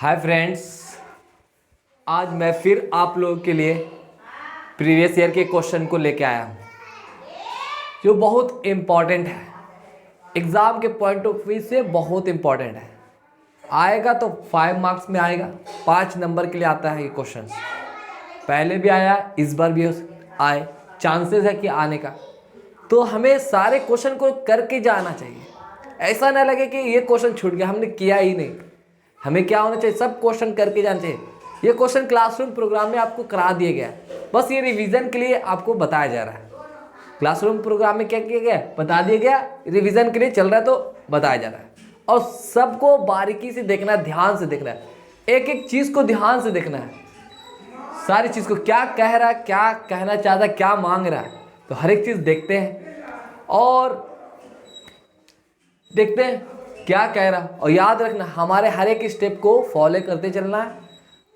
Hi friends, आज मैं फिर आप लोगों के लिए प्रीवियस ईयर के क्वेश्चन को लेके आया हूँ जो बहुत इम्पॉर्टेंट है। एग्ज़ाम के पॉइंट ऑफ व्यू से बहुत इम्पॉर्टेंट है। आएगा तो 5 मार्क्स में आएगा, 5 नंबर के लिए आता है ये क्वेश्चन। पहले भी आया, इस बार भी आए, चांसेस है कि आने का। तो हमें सारे क्वेश्चन को करके जाना चाहिए। ऐसा ना लगे कि ये क्वेश्चन छूट गया, हमने किया ही नहीं। हमें क्या होना चाहिए, सब क्वेश्चन करके जाना चाहिए। ये क्वेश्चन क्लासरूम प्रोग्राम में आपको करा दिया गया, बस ये रिवीजन के लिए आपको बताया जा रहा है। क्लासरूम प्रोग्राम में क्या किया गया, बता दिया गया, रिवीजन के लिए चल रहा है तो बताया जा रहा है। और सबको बारीकी से देखना है, ध्यान से देखना है, एक एक चीज़ को ध्यान से देखना है। सारी चीज़ को क्या कह रहा है, क्या कहना चाहता है, क्या मांग रहा है, तो हर एक चीज़ देखते हैं और देखते हैं क्या कह रहा। और याद रखना, हमारे हर एक स्टेप को फॉलो करते चलना है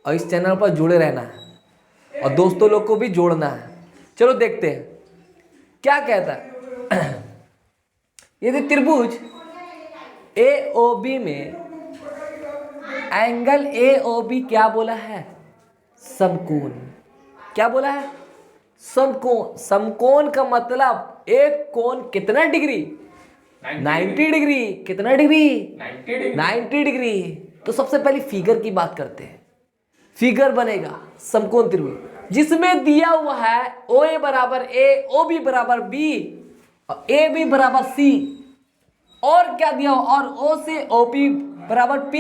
और इस चैनल पर जुड़े रहना है और दोस्तों लोग को भी जोड़ना है। चलो देखते हैं क्या कहता है। यदि त्रिभुज AOB में एंगल AOB क्या बोला है, समकोण। क्या बोला है, समकोण। समकोण का मतलब एक कोण कितना डिग्री, 90 डिग्री। कितना डिग्री, 90 डिग्री। तो सबसे पहले फिगर की बात करते हैं। फिगर बनेगा समकोण त्रिभुज जिसमें दिया हुआ है OA बराबर A, OB बराबर B और AB बराबर C। और क्या दिया हुआ, और O से OP बराबर P।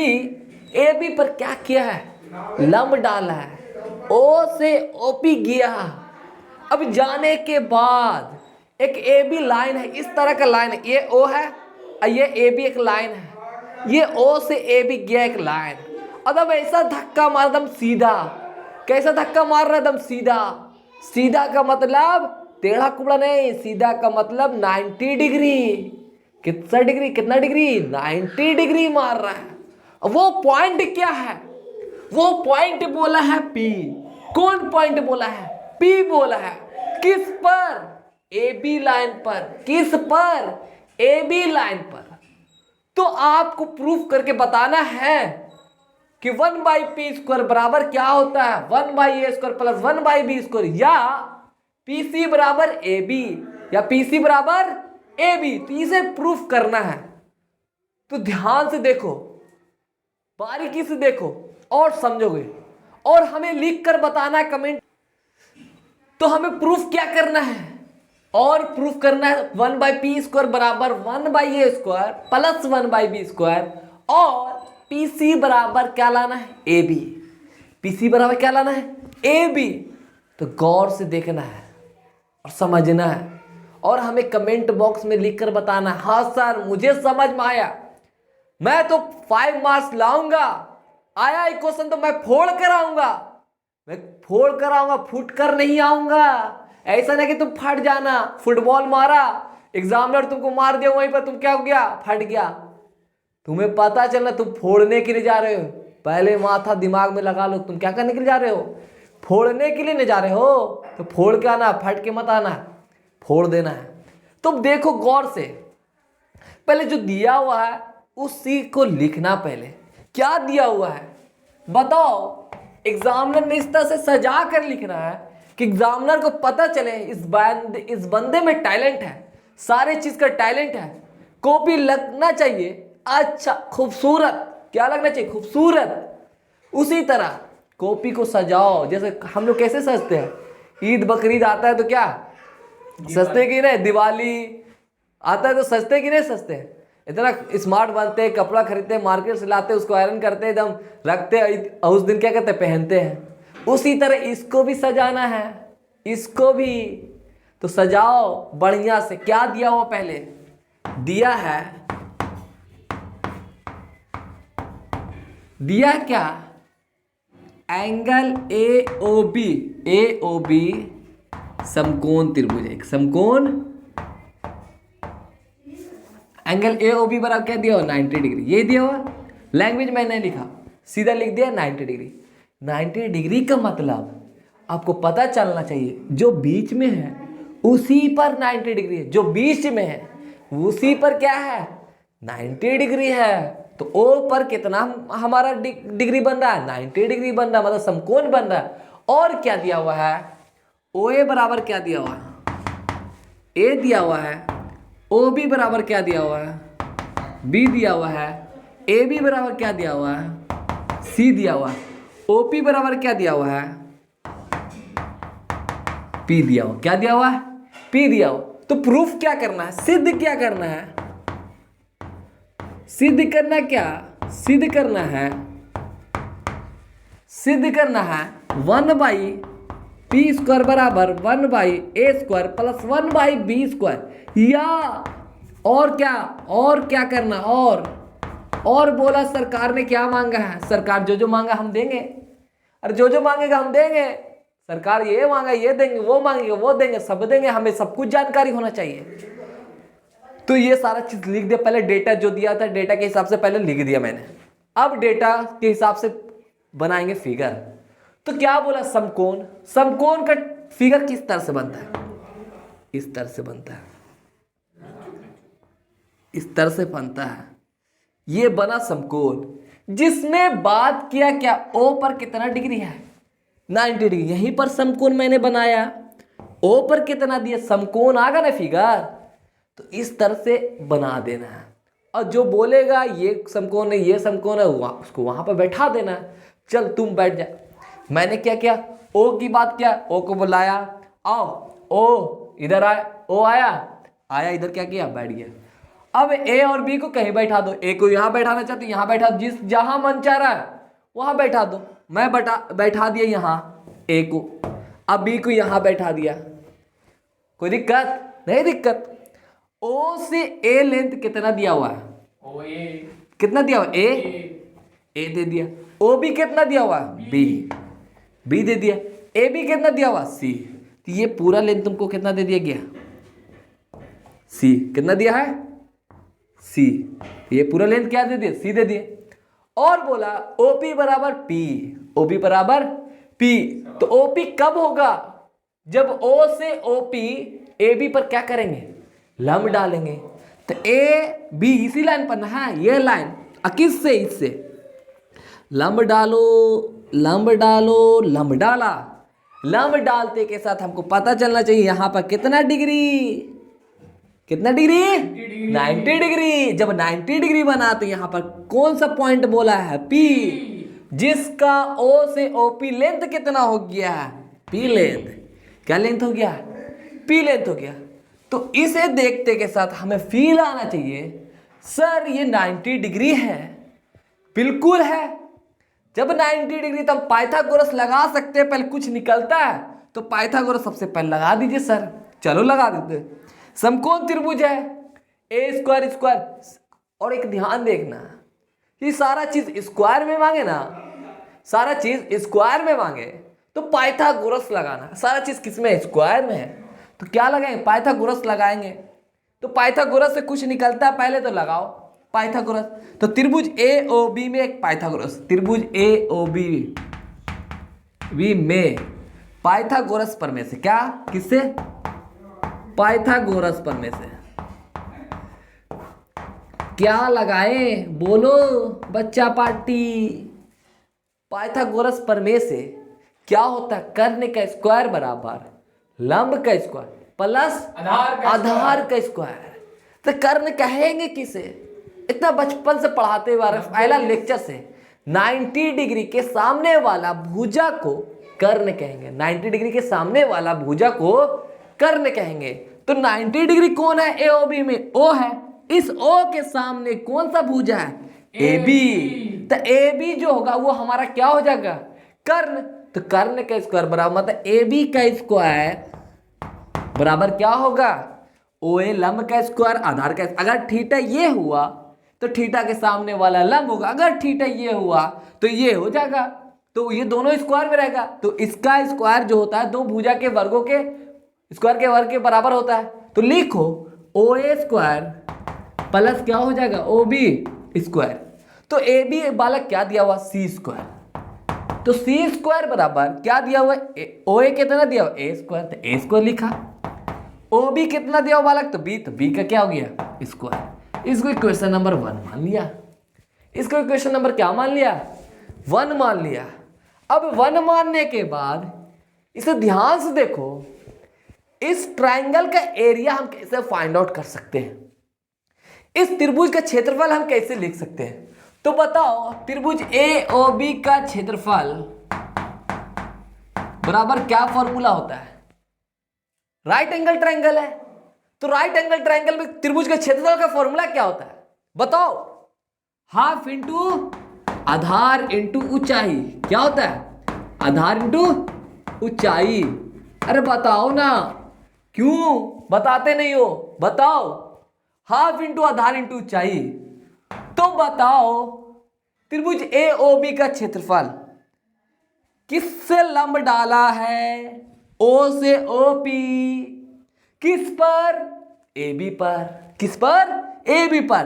AB पर क्या किया है, लंब डाला है। O से OP गया। अब जाने के बाद एक AB लाइन है, इस तरह का लाइन है, ये O है और ये AB एक लाइन है। ये O से AB गया एक लाइन। और अब ऐसा धक्का मार दम सीधा। कैसा धक्का मार रहा है, दम सीधा। सीधा का मतलब टेढ़ा कुबड़ा नहीं, सीधा का मतलब 90 डिग्री। कितना डिग्री, कितना डिग्री, 90 डिग्री मार रहा है। वो पॉइंट क्या है, वो पॉइंट बोला है P। कौन पॉइंट बोला है, P बोला है। किस पर, AB लाइन पर। किस पर, AB लाइन पर। तो आपको प्रूफ करके बताना है कि 1/p² बराबर क्या होता है, 1/a² प्लस 1/b², या PC बराबर AB या PC बराबर AB। तो इसे प्रूफ करना है। तो ध्यान से देखो, बारीकी से देखो और समझोगे। और हमें लिख कर बताना है कमेंट। तो हमें प्रूफ क्या करना है, और प्रूफ करना है 1/p² बराबर 1/a² प्लस 1/b² और PC बराबर क्या लाना है, AB। PC बराबर क्या लाना है, AB। तो गौर से देखना है और समझना है और हमें कमेंट बॉक्स में लिखकर बताना है, हाँ सर मुझे समझ में आया, मैं तो 5 मार्क्स लाऊंगा। आया एक क्वेश्चन तो मैं फोड़ कर आऊंगा, मैं फोड़ कर आऊंगा, फूट कर नहीं आऊंगा। ऐसा नहीं कि तुम फट जाना। फुटबॉल मारा, एग्जामिनर तुमको मार दिया, वहीं पर तुम क्या हो गया, फट गया। तुम्हें पता चलना तुम फोड़ने के लिए जा रहे हो। पहले माथा दिमाग में लगा लो, तुम क्या करने के लिए जा रहे हो, फोड़ने के लिए नहीं जा रहे हो। तो फोड़ के आना, फट के मत आना, फोड़ देना है। तो देखो गौर से, पहले जो दिया हुआ है उसी को लिखना। पहले क्या दिया हुआ है बताओ। एग्जामिनर ने इस तरह से सजा कर लिखना है कि एग्जामिनर को पता चले इस बंदे में टैलेंट है, सारे चीज का टैलेंट है। कॉपी लगना चाहिए अच्छा, खूबसूरत। क्या लगना चाहिए, खूबसूरत। उसी तरह कॉपी को सजाओ, जैसे हम लोग कैसे सजते हैं। ईद बकरीद आता है तो क्या सजते की नहीं, दिवाली आता है तो सजते की नहीं सजते। इतना स्मार्ट बनते हैं, कपड़ा खरीदते हैं, मार्केट से लाते हैं, उसको आयरन करते हैं, एकदम रखते हैं, उस दिन क्या कहते हैं, पहनते हैं। उसी तरह इसको भी सजाना है, इसको भी। तो सजाओ बढ़िया से। क्या दिया हुआ, पहले दिया है, दिया क्या, एंगल AOB। AOB समकोण त्रिभुज, एक समकोण। एंगल AOB बराबर क्या दिया हुआ, 90 डिग्री। ये दिया हुआ, लैंग्वेज मैंने लिखा, सीधा लिख दिया 90 डिग्री। 90 डिग्री का मतलब आपको पता चलना चाहिए जो बीच में है उसी पर 90 डिग्री है। जो बीच में है उसी पर क्या है, 90 डिग्री है। तो ओ पर कितना हमारा डिग्री बन रहा है, 90 डिग्री बन रहा है, मतलब समकोण बन रहा है। और क्या दिया हुआ है, ओ ए बराबर क्या दिया हुआ है, ए दिया हुआ है, ओ बी बराबर क्या दिया हुआ है, बी दिया हुआ है, ए बी बराबर क्या दिया हुआ है, सी दिया हुआ है, ओ पी बराबर क्या दिया हुआ है, पी दिया हुआ, क्या दिया हुआ है, पी दिया हुआ। तो प्रूफ क्या करना है, सिद्ध क्या करना है, सिद्ध करना क्या, सिद्ध करना है, सिद्ध करना है 1/p² बराबर 1/a² प्लस 1/b², या और क्या करना, और बोला सरकार ने क्या मांगा है, सरकार जो मांगा हम देंगे, अरे जो मांगेगा हम देंगे, सरकार ये मांगा ये देंगे, वो मांगेगा वो देंगे, सब देंगे, हमें सब कुछ जानकारी होना चाहिए। तो ये सारा चीज लिख दिया, पहले डेटा जो दिया था डेटा के हिसाब से पहले लिख दिया मैंने। अब डेटा के हिसाब से बनाएंगे फिगर। तो क्या बोला, समकोण का फिगर किस तरह से बनता है, इस तरह से बनता है, इस तरह से बनता है। ये बना समकोण, जिसमें बात किया क्या, ओ पर कितना डिग्री है, 90 डिग्री। यहीं पर समकोण मैंने बनाया, ओ पर कितना दिया, समकोण आ गया ना फिगर। तो इस तरह से बना देना है, और जो बोलेगा ये समकोण है ये समकोण है, उसको वहां पर बैठा देना है। चल तुम बैठ जा। मैंने क्या किया, ओ की बात किया, ओ को बुलाया, आओ ओ इधर आया, ओ आया इधर, क्या किया, बैठ गया। अब ए और बी को कहीं बैठा दो, ए को यहाँ बैठाना चाहते यहाँ बैठा दो, जहां मन चाह रहा है वहां बैठा दो। मैं बैठा दिया यहाँ ए को, अब बी को यहाँ बैठा दिया, कोई दिक्कत नहीं, दिक्कत। ओ से ए लेंथ कितना दिया हुआ है, ओ ए कितना दिया हुआ, ए दे दिया। ओ बी कितना दिया हुआ, बी दे दिया। ए बी कितना दिया हुआ, सी। तो ये पूरा लेंथ तुमको कितना दे दिया गया, सी। कितना दिया है, सी। ये पूरा लेंथ क्या दे दिया, सी दे दिया। और बोला ओपी बराबर पी, ओपी बराबर पी। तो ओपी कब होगा, जब ओ से ओपी ए बी पर क्या करेंगे, लंब डालेंगे। तो ए बी इसी लाइन पर ना है, ये लाइन किस से, इससे लंब डालो, लंब डालो, लंब डाला। लंब डालते के साथ हमको पता चलना चाहिए यहाँ पर कितना डिग्री, कितना डिग्री, 90 डिग्री। जब 90 डिग्री बना तो यहाँ पर कौन सा पॉइंट बोला है, पी, जिसका ओ से ओपी लेंथ कितना हो गया है, पी लेंथ। क्या लेंथ हो गया, पी लेंथ हो गया। तो इसे देखते के साथ हमें फील आना चाहिए, सर ये 90 डिग्री है, बिल्कुल है। जब 90 डिग्री तो हम पाइथागोरस लगा सकते हैं, पहले कुछ निकलता है तो पाइथागोरस सबसे पहले लगा दीजिए सर। चलो लगा देते। समकोण त्रिभुज है, ए स्क्वायर स्क्वायर। और एक ध्यान देखना, ये सारा चीज स्क्वायर में मांगे ना, सारा चीज स्क्वायर में मांगे तो पाइथागोरस लगाना। सारा चीज किसमें, स्क्वायर में है, तो क्या लगाएंगे, पाइथागोरस लगाएंगे। तो पाइथागोरस से कुछ निकलता है, पहले तो लगाओ पाइथागोरस। तो त्रिभुज ए ओ बी में एक पाइथागोरस, त्रिभुज ए ओ बी में पाइथागोरस प्रमेय से, क्या, किससे, पाइथागोरस प्रमेय से क्या लगाए, बोलो बच्चा पार्टी। पाइथागोरस प्रमेय से क्या होता है, कर्ण का स्क्वायर बराबर लंब का स्क्वायर प्लस आधार का स्क्वायर। तो कर्ण कहेंगे किसे, इतना बचपन से पढ़ाते हुए पहला लेक्चर से, 90 डिग्री के सामने वाला भुजा को कर्ण कहेंगे। 90 डिग्री के सामने वाला भुजा को कर्ण कहेंगे। तो 90 डिग्री कौन है, ए ओ बी में ओ है। इस ओ के सामने कौन सा भुजा है, ए बी। तो ए बी जो होगा वो हमारा क्या हो जाएगा, कर्ण। तो कर्ण का स्क्वायर बराबर, मतलब ए बी का स्क्वायर बराबर क्या होगा, ओ ए लंब का स्क्वायर आधार का। अगर थीटा ये हुआ तो थीटा के सामने वाला लंब होगा, अगर थीटा ये हुआ तो ये हो जाएगा। तो ये दोनों स्क्वायर में रहेगा। तो इसका स्क्वायर जो होता है दो भुजा के वर्गों के स्क्वायर के वर्ग के बराबर होता है। तो लिखो ओ ए स्क्वायर प्लस क्या हो जाएगा, ओ बी स्क्वायर। तो ए बी बालक क्या दिया हुआ, सी स्क्वायर। तो सी स्क्वायर बराबर क्या दिया हुआ, ओ ए कितना दिया हुआ, ए स्क्वायर। तो ए स्क्वायर लिखा। ओ बी कितना दिया हुआ बालक, तो बी का क्या हो गया, स्क्वायर। इसको इक्वेशन नंबर 1 मान लिया। इसको इक्वेशन नंबर क्या मान लिया? 1 मान लिया। अब 1 मानने के बाद इसे ध्यान से देखो, इस ट्रायंगल का एरिया हम कैसे फाइंड आउट कर सकते हैं, इस त्रिभुज का क्षेत्रफल हम कैसे लिख सकते हैं? तो बताओ, त्रिभुज AOB का क्षेत्रफल बराबर क्या फॉर्मूला होता है? राइट एंगल ट्रायंगल है, तो राइट एंगल ट्रायंगल में त्रिभुज के क्षेत्रफल का फॉर्मूला क्या होता है? बताओ। हाफ इंटू आधार इंटू ऊंचाई। क्या होता है? आधार इंटू ऊंचाई। अरे बताओ ना, क्यों बताते नहीं हो? बताओ। हाफ इंटू आधार इंटू ऊंचाई। तो बताओ, त्रिभुज AOB का क्षेत्रफल किससे लंब डाला है? O से OP। किस पर? AB पर। किस पर? AB पर।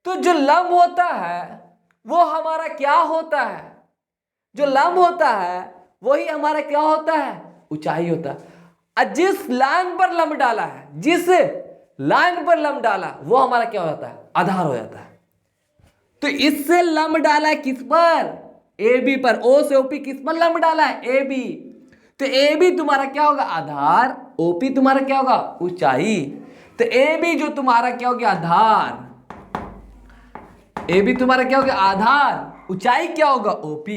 तो जो लंब होता है वो हमारा क्या होता है? जो लंब होता है वही हमारा क्या होता है? ऊंचाई होता है। और जिस लाइन पर लंब डाला है, जिस लाइन पर लंब डाला, वो हमारा क्या हो जाता है? आधार हो जाता है। तो इससे लंब डाला है किस पर? AB पर। O से OP किस पर लंब डाला है? AB। तो AB तुम्हारा क्या होगा? आधार। OP तुम्हारा क्या होगा? ऊंचाई। तो AB जो तुम्हारा क्या हो गया? आधार। AB तुम्हारा क्या हो गया? आधार। ऊंचाई क्या होगा? OP।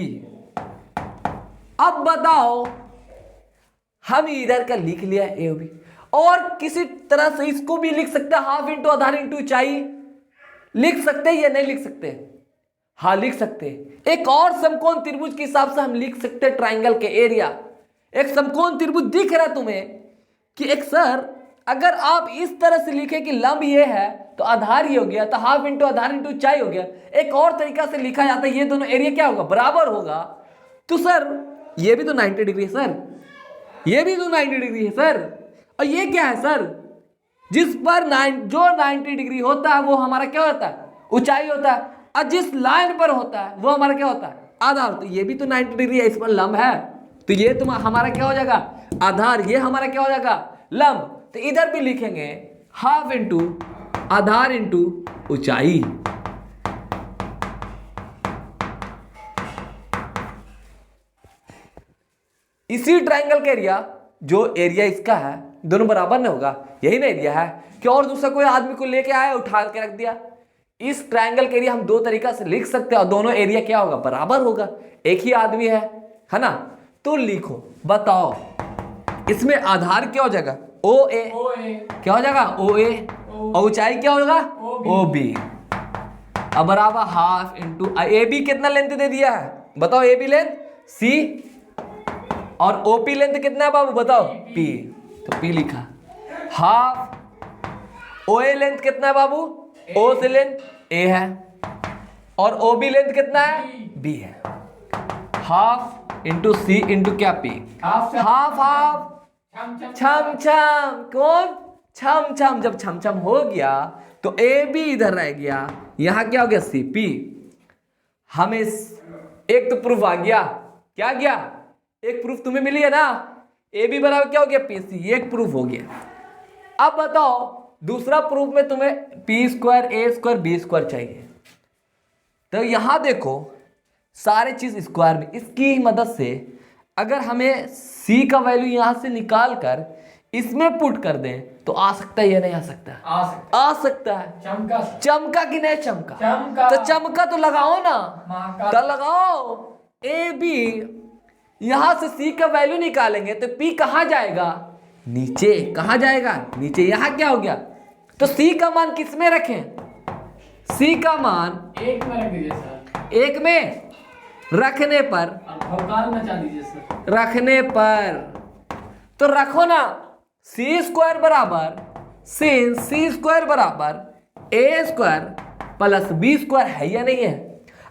अब बताओ, हम इधर का लिख लिया AOB, और किसी तरह से इसको भी लिख सकते हैं, हाफ इंटू आधार इंटू ऊंचाई। लिख सकते हैं या नहीं लिख सकते? हाँ, लिख सकते हैं। एक और समकोण त्रिभुज के हिसाब से हम लिख सकते हैं ट्रायंगल के एरिया। एक समकोण त्रिभुज दिख रहा है तुम्हें कि एक सर, अगर आप इस तरह से लिखे कि लंब ये है तो आधार ये हो गया, तो हाफ इंटू आधार इंटू ऊंचाई हो गया। एक और तरीका से लिखा जाता है, ये दोनों एरिया क्या होगा? बराबर होगा। तो सर ये भी तो 90 डिग्री है सर, ये भी तो 90 डिग्री है सर, और ये क्या है सर? जिस पर जो 90 डिग्री होता है वो हमारा क्या होता है? ऊंचाई होता है। और जिस लाइन पर होता है वो हमारा क्या होता है? आधार। तो ये भी तो 90 डिग्री है, इस पर लंब है, तो ये हमारा क्या हो जाएगा? आधार। ये हमारा क्या हो जाएगा? लंब। तो इधर भी लिखेंगे हाफ इंटू आधार इंटू ऊंचाई। इसी ट्रायंगल का एरिया, जो एरिया इसका है, दोनों बराबर नहीं होगा? यही ना एरिया है कि और दूसरा कोई आदमी को लेके आया, उठा के रख दिया। इस ट्रायंगल के एरिया हम दो तरीका से लिख सकते हैं, और दोनों एरिया क्या होगा? बराबर होगा। एक ही आदमी है ना? तो लिखो, बताओ, इसमें आधार क्या हो जाएगा? OA। क्या हो जाएगा? OA। और ऊंचाई क्या होगा? OB। अब बराबर हाफ इंटू AB। कितना लेंथ दे दिया है? बताओ। AB लेंथ C, और OP लेंथ कितना है बाबू? बताओ। P। तो P लिखा। हाफ OA लेंथ कितना है बाबू? O से लेंथ A है, और OB लेंथ कितना है? B है। हाफ इंटू C इंटू क्या? P। हाफ हाफ छम छम। कौन? छम छम। जब छम छम हो गया तो AB इधर रह गया, यहां क्या हो गया? CP। हमें एक तो प्रूफ आ गया। क्या गया? एक प्रूफ तुम्हें मिली है ना? AB बराबर क्या हो गया? PC। एक प्रूफ हो गया। अब बताओ, दूसरा प्रूफ में तुम्हें P square A square B square चाहिए। तो यहां देखो, सारे चीज स्क्वायर में, इसकी मदद से अगर हमें C का वैल्यू यहां से निकाल कर इसमें पुट कर दें तो आ सकता है या नहीं आ सकता? आ सकता है। चमका कि नहीं चमका? तो चमका तो लगाओ ना, तो लगाओ। AB यहां से C का वैल्यू निकालेंगे तो P कहां जाएगा? नीचे। कहां जाएगा? नीचे। यहां क्या हो गया? तो C का मान किस में रखें? C का मान 1 में रख दीजिए सर। 1 में रखने पर, मचा दीजिए सर। रखने पर तो रखो ना, C स्क्वायर बराबर sin C स्क्वायर बराबर A square plus B square है या नहीं है?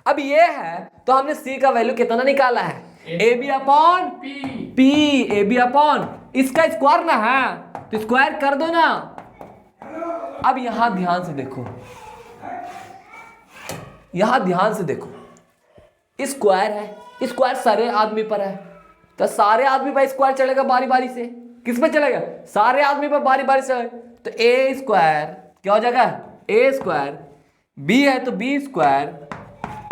अब ये है तो हमने C का वैल्यू कितना निकाला है? AB upon P। AB upon इसका स्क्वायर ना है, तो स्क्वायर कर दो ना। अब यहां ध्यान से देखो, यहां ध्यान से देखो, स्क्वायर है, स्क्वायर सारे आदमी पर है, तो सारे आदमी पर स्क्वायर चलेगा बारी बारी से। किस पे चलेगा? सारे आदमी पर बारी बारी से। तो A स्क्वायर क्या हो जाएगा? A square. B है तो B स्क्वायर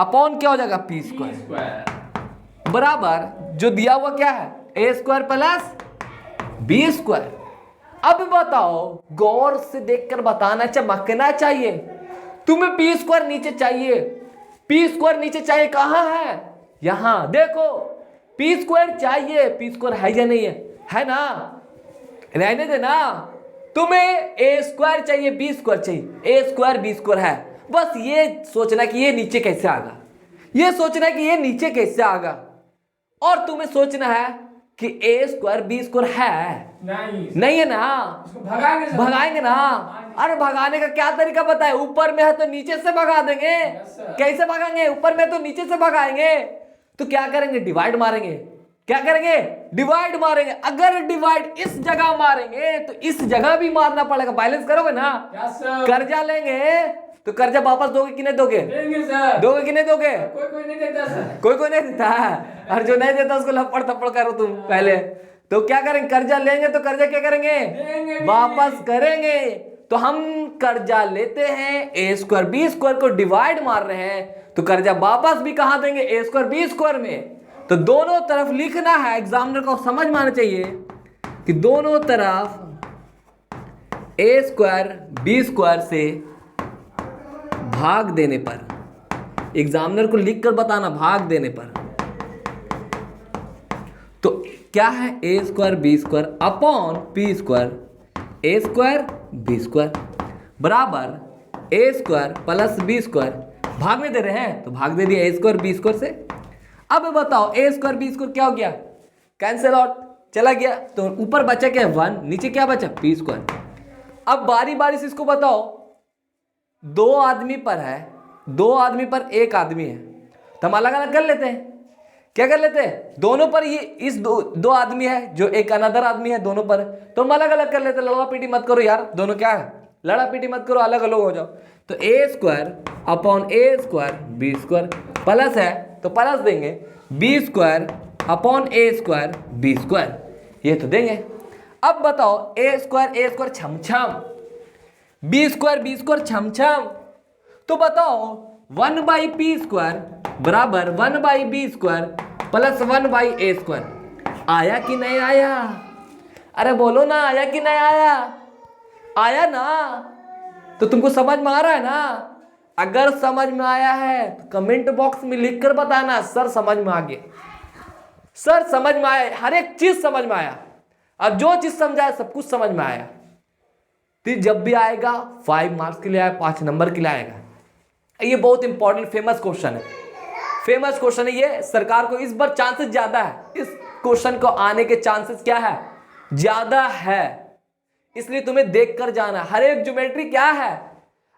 अपॉन क्या हो जाएगा पी स्क्वायर स्क्वायर बराबर जो दिया हुआ क्या है a square plus b square. अब बताओ गौर से देखकर बताना, चमकना चाहिए। तुम्हें पी स्क्वायर नीचे चाहिए, पी स्क्वायर नीचे चाहिए, कहां है यहां देखो पी स्क्वायर चाहिए, पी स्क्वायर है या नहीं है ना, रहने देना। तुम्हें ए स्क्वायर चाहिए बी स्क्वायर चाहिए, ए स्क्वायर बी स्क्वायर है, बस ये सोचना कि ये नीचे कैसे आएगा, ये सोचना कि ये नीचे कैसे आएगा, और तुम्हें सोचना है कि ए स्क्वायर बी स्क्वायर है नहीं है ना, उसको भगाएंगे सर। भगाएंगे ना। अरे भगाने का क्या तरीका बताए, ऊपर में है तो नीचे से भगा देंगे, sir। कैसे भगाएंगे, ऊपर में तो नीचे से भगाएंगे, तो क्या करेंगे डिवाइड मारेंगे, क्या करेंगे डिवाइड मारेंगे। अगर डिवाइड इस जगह मारेंगे तो इस जगह भी मारना पड़ेगा, बैलेंस करोगे ना। Yes sir. कर्जा लेंगे तो कर्जा वापस दोगे कि नहीं दोगे, देंगे सर। दोगे कि नहीं दोगे, कोई नहीं देता सर। कोई नहीं देता है, और जो नहीं देता उसको लपड़ थप्पड़ करो तुम पहले। तो क्या करेंगे, कर्जा लेंगे तो कर्जा क्या करेंगे देंगे भी। वापस करेंगे। तो हम कर्जा लेते हैं, ए स्क्वायर बी स्क्वायर को डिवाइड मार रहे हैं, तो कर्जा वापस भी कहां देंगे, ए स्क्वायर बी स्क्वायर में। तो दोनों तरफ लिखना है, एग्जामिनर को समझ में आना चाहिए कि दोनों तरफ ए स्क्वायर बी स्क्वायर से भाग देने पर, एग्जामिनर को लिखकर बताना भाग देने पर, तो क्या है a square b square upon p square, a square b square बराबर a square plus b square. भाग में दे रहे हैं तो भाग दे दिया ए स्क्वायर बी स्क्वायर से। अब बताओ ए स्क्वायर बी स्क्वायर क्या हो गया, कैंसिल आउट चला गया, तो ऊपर बचा क्या 1, नीचे क्या बचा पी स्क्वायर। अब बारी बारी से इसको बताओ, दो आदमी पर है, दो आदमी पर एक आदमी है, तो हम अलग अलग कर लेते हैं, क्या कर लेते हैं, दोनों पर ये इस दो आदमी है जो एक अनदर आदमी है, दोनों पर तो हम अलग अलग कर लेते हैं। लड़ा पीटी मत करो यार, दोनों क्या है लड़ा पीटी मत करो, अलग अलग हो जाओ। तो ए स्क्वायर अपॉन ए स्क्वायर बी स्क्वायर प्लस है तो प्लस देंगे, बी स्क्वायर अपॉन ए स्क्वायर बी स्क्वायर, ये तो देंगे। अब बताओ ए स्क्वायर छम छम, बी स्क्वायर छम छम, तो बताओ 1/p स्क्वायर बराबर 1/b square plus 1/a square आया कि नहीं आया, अरे बोलो ना आया कि नहीं आया, आया ना। तो तुमको समझ में आ रहा है ना, अगर समझ में आया है तो कमेंट बॉक्स में लिखकर बताना सर समझ में आ गया, सर समझ में आया, हर एक चीज समझ में आया। अब जो चीज समझाया सब कुछ समझ में आया, तो जब भी आएगा 5 मार्क्स के लिए आएगा, 5 नंबर के लिए आएगा। ये बहुत इंपॉर्टेंट फेमस क्वेश्चन है, फेमस क्वेश्चन है ये, सरकार को इस बार चांसेस ज्यादा है, इस क्वेश्चन को आने के चांसेस क्या है ज्यादा है, इसलिए तुम्हें देखकर जाना। हर एक ज्योमेट्री क्या है,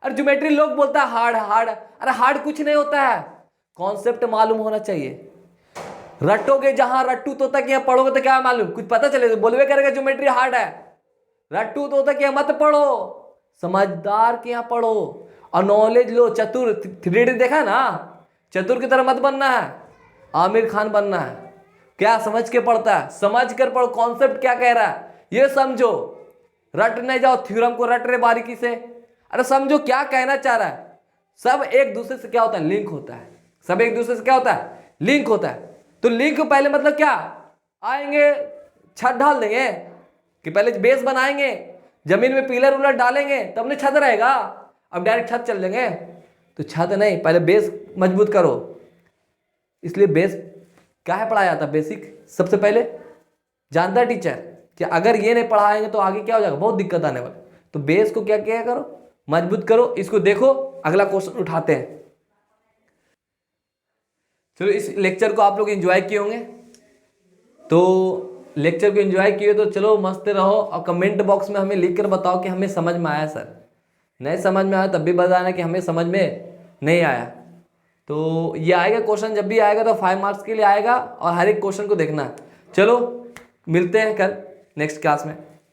अरे ज्योमेट्री लोग बोलता है हार्ड हार्ड, अरे हार्ड कुछ नहीं होता है, कॉन्सेप्ट मालूम होना चाहिए। रटोगे जहां रट्टू तोता के यहाँ पढ़ोगे तो क्या मालूम, कुछ पता चलेगा, बोलवे करेगा ज्योमेट्री हार्ड है, रट्टू तोता के यहाँ मत पढ़ो, समझदार के यहाँ पढ़ो और नॉलेज लो। चतुर 3D देखा ना, चतुर की तरह मत बनना है, आमिर खान बनना है। क्या समझ के पढ़ता है, समझ कर पढ़ो, कॉन्सेप्ट क्या कह रहा है ये समझो, रट नहीं जाओ थ्योरम को रट रहे बारीकी से, अरे समझो क्या कहना चाह रहा है। सब एक दूसरे से क्या होता है लिंक होता है, सब एक दूसरे से क्या होता है लिंक होता है। तो लिंक पहले मतलब क्या, आएंगे छत ढाल देंगे कि पहले बेस बनाएंगे, जमीन में पिलर उलर डालेंगे तब नहीं छत रहेगा, अब डायरेक्ट छत चल देंगे, तो छत नहीं, पहले बेस मजबूत करो। इसलिए बेस क्या है पढ़ाया जाता, बेसिक सबसे पहले जानता है टीचर कि अगर ये नहीं पढ़ाएंगे तो आगे क्या हो जाएगा, बहुत दिक्कत आने वाली। तो बेस को क्या क्या करो, मजबूत करो। इसको देखो, अगला क्वेश्चन उठाते हैं। चलो इस लेक्चर को आप लोग एंजॉय किए होंगे, तो लेक्चर को एंजॉय किए तो चलो मस्त रहो, और कमेंट बॉक्स में हमें लिख कर बताओ कि हमें समझ में आया सर, नहीं समझ में आया तब भी बताना कि हमें समझ में नहीं आया। तो ये आएगा क्वेश्चन, जब भी आएगा तो 5 मार्क्स के लिए आएगा, और हर एक क्वेश्चन को देखना। चलो मिलते हैं कल नेक्स्ट क्लास में।